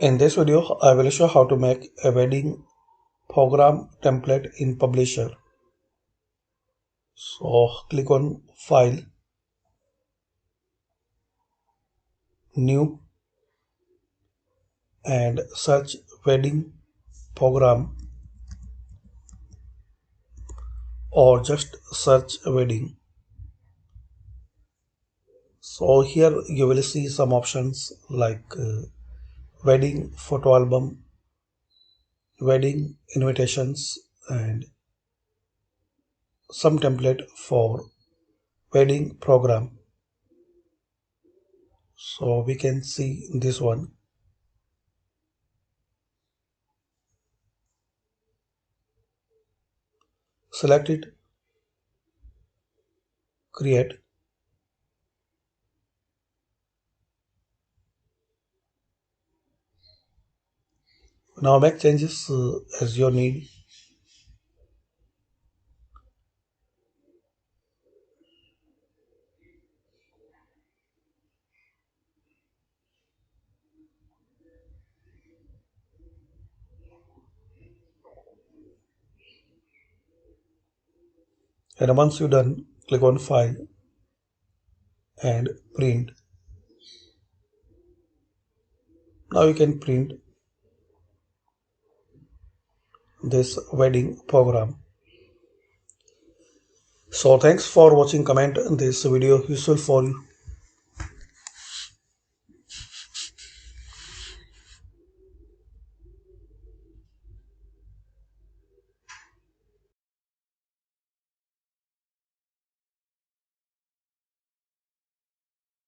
In this video, I will show how to make a wedding program template in Publisher. So click on File, New, and search wedding program or just search wedding. So here you will see some options like wedding photo album, wedding invitations, and some template for wedding program. So we can see this one. Select it, create. Now make changes as you need. And once you're done, click on File and Print. Now you can print this wedding program. So thanks for watching. Comment this video useful for you.